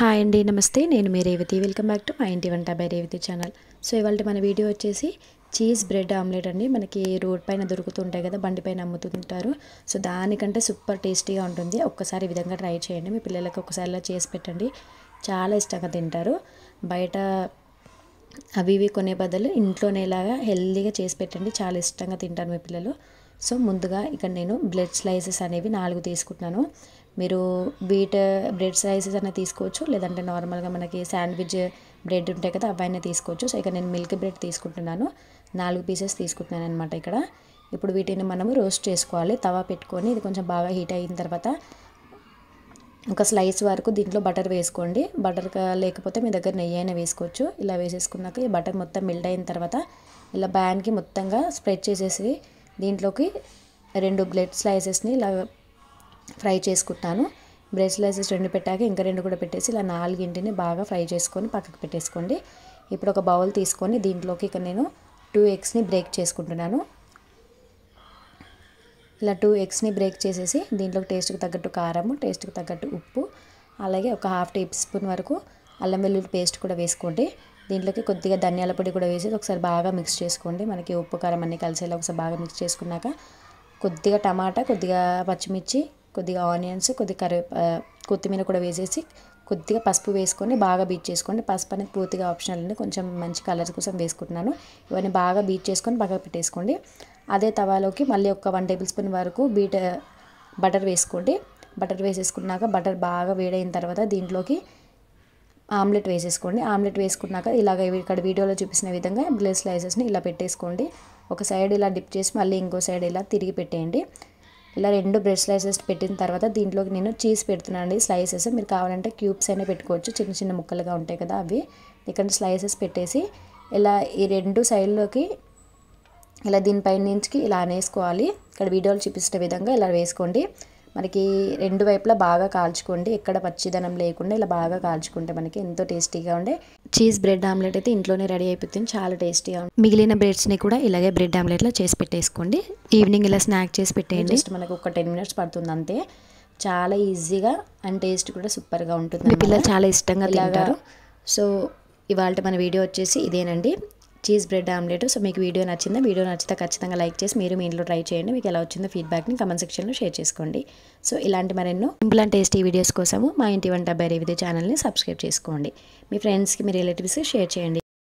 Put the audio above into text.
Hi అండి, నమస్తే. నేను మీ రేవతి. వెల్కమ్ బ్యాక్ టు మా ఇంటి వంట బై రేవతి ఛానల్. సో ఇవాళ మన వీడియో వచ్చేసి చీజ్ బ్రెడ్ ఆమ్లెట్ అండి. మనకి రోడ్ పైన దొరుకుతుంటాయి కదా, బండి పైన అమ్ముతుంటారు. సో దానికంటే సూపర్ టేస్టీగా ఉంటుంది. ఒక్కసారి ఈ విధంగా ట్రై చేయండి. మీ పిల్లలకు ఒకసారి ఇలా చేసి పెట్టండి, చాలా ఇష్టంగా తింటారు. బయట అవి ఇవి కొనే బదులు ఇంట్లోనే ఇలాగా హెల్తీగా చేసి పెట్టండి, చాలా ఇష్టంగా తింటారు మీ పిల్లలు. సో ముందుగా ఇక్కడ నేను బ్రెడ్ స్లైసెస్ అనేవి 4 తీసుకుంటున్నాను. మీరు బ్రెడ్ స్లైసెస్ అనేది తీసుకోవచ్చు, లేదంటే నార్మల్గా మనకి శాండ్విచ్ బ్రెడ్ ఉంటాయి కదా, అవన్నీ తీసుకోవచ్చు. సో ఇక్కడ నేను మిల్క్ బ్రెడ్ తీసుకుంటున్నాను, 4 పీసెస్ తీసుకుంటున్నాను అనమాట. ఇక్కడ ఇప్పుడు వీటిని మనము రోస్ట్ చేసుకోవాలి. తవా పెట్టుకొని ఇది కొంచెం బాగా హీట్ అయిన తర్వాత ఒక స్లైస్ వరకు దీంట్లో బటర్ వేసుకోండి. బటర్ లేకపోతే మీ దగ్గర నెయ్యి అయినా వేసుకోవచ్చు. ఇలా వేసేసుకున్నాక ఈ బటర్ మొత్తం మెల్ట్ అయిన తర్వాత ఇలా ప్యాన్కి మొత్తంగా స్ప్రెడ్ చేసేసి దీంట్లోకి 2 బ్రెడ్ స్లైసెస్ని ఇలా ఫ్రై చేసుకుంటాను. బ్రెడ్ స్లైసెస్ 2 పెట్టాక ఇంకా 2 కూడా పెట్టేసి ఇలా 4ని బాగా ఫ్రై చేసుకొని పక్కకు పెట్టేసుకోండి. ఇప్పుడు ఒక బౌల్ తీసుకొని దీంట్లోకి ఇక నేను 2 ఎగ్స్ని బ్రేక్ చేసుకుంటున్నాను. ఇలా 2 ఎగ్స్ని బ్రేక్ చేసేసి దీంట్లోకి టేస్ట్కి తగ్గట్టు కారము, టేస్ట్కి తగ్గట్టు ఉప్పు, అలాగే ఒక ½ టీ స్పూన్ వరకు అల్లం వెల్లుల్లి పేస్ట్ కూడా వేసుకోండి. దీంట్లోకి కొద్దిగా ధనియాల పొడి కూడా వేసి ఒకసారి బాగా మిక్స్ చేసుకోండి. మనకి ఉప్పు కారం అన్నీ కలిసేలా ఒకసారి బాగా మిక్స్ చేసుకున్నాక కొద్దిగా టమాటా, కొద్దిగా పచ్చిమిర్చి, కొద్దిగా ఆనియన్స్, కొత్తిమీర కూడా వేసేసి కొద్దిగా పసుపు వేసుకొని బాగా బీట్ చేసుకోండి. పసుపు అనేది పూర్తిగా ఆప్షనల్ అండి, కొంచెం మంచి కలర్ కోసం వేసుకుంటున్నాను. ఇవన్నీ బాగా బీట్ చేసుకొని పక్కకు పెట్టేసుకోండి. అదే తవాలోకి మళ్ళీ ఒక 1 టేబుల్ స్పూన్ వరకు బటర్ వేసుకోండి. బటర్ వేసేసుకున్నాక బటర్ బాగా వేడైన తర్వాత దీంట్లోకి ఆమ్లెట్ వేసేసుకోండి. ఆమ్లెట్ వేసుకున్నాక ఇలాగ ఇక్కడ వీడియోలో చూపిస్తున్న విధంగా బ్రెడ్ స్లైసెస్ని ఇలా పెట్టేసుకోండి. ఒక సైడ్ ఇలా డిప్ చేసి మళ్ళీ ఇంకో సైడ్ ఇలా తిరిగి పెట్టేయండి. ఇలా 2 బ్రెడ్ స్లైసెస్ పెట్టిన తర్వాత దీంట్లోకి నేను చీజ్ పెడుతున్నాను అండి. స్లైసెస్ మీరు కావాలంటే క్యూబ్స్ అయినా పెట్టుకోవచ్చు, చిన్న చిన్న ముక్కలుగా ఉంటాయి కదా అవి. ఇక్కడ స్లైసెస్ పెట్టేసి ఇలా ఈ 2 సైడ్లోకి ఇలా దీనిపై నుంచి ఇలా అనేసుకోవాలి. ఇక్కడ వీడియోలో చూపిస్తున్న విధంగా ఇలా వేసుకోండి. మనకి 2 వైపులా బాగా కాల్చుకోండి, ఎక్కడ పచ్చిదనం లేకుండా ఇలా బాగా కాల్చుకుంటే మనకి ఎంతో టేస్టీగా ఉండే చీజ్ బ్రెడ్ ఆమ్లెట్ అయితే ఇంట్లోనే రెడీ అయిపోతుంది, చాలా టేస్టీగా ఉంటుంది. మిగిలిన బ్రెడ్స్ని కూడా ఇలాగే బ్రెడ్ ఆమ్లెట్లో చేసి పెట్టేసుకోండి. ఈవినింగ్ ఇలా స్నాక్ చేసి పెట్టేయండి. జస్ట్ మనకు ఒక 10 మినిట్స్ పడుతుంది అంతే. చాలా ఈజీగా అండ్ టేస్ట్ కూడా సూపర్గా ఉంటుంది. మీ పిల్లలు చాలా ఇష్టంగా తింటారు. సో ఇవాళ మన వీడియో వచ్చేసి ఇదేనండి, చీజ్ బ్రెడ్ ఆమ్లెట్. సో మీకు వీడియో నచ్చిందా? వీడియో నచ్చితే ఖచ్చితంగా లైక్ చేసి మీరు మీ ఇంట్లో ట్రై చేయండి. మీకు ఎలా వచ్చిందో ఫీడ్బ్యాక్ని కమెంట్ సెక్షన్లో షేర్ చేసుకోండి. సో ఇలాంటి మరెన్నో సింపుల్ అండ్ టేస్టీ వీడియోస్ కోసము మా ఇంటి వంట బై రేవతి ఛానల్ని సబ్స్క్రైబ్ చేసుకోండి. మీ ఫ్రెండ్స్కి, మీ రిలేటివ్స్కి షేర్ చేయండి.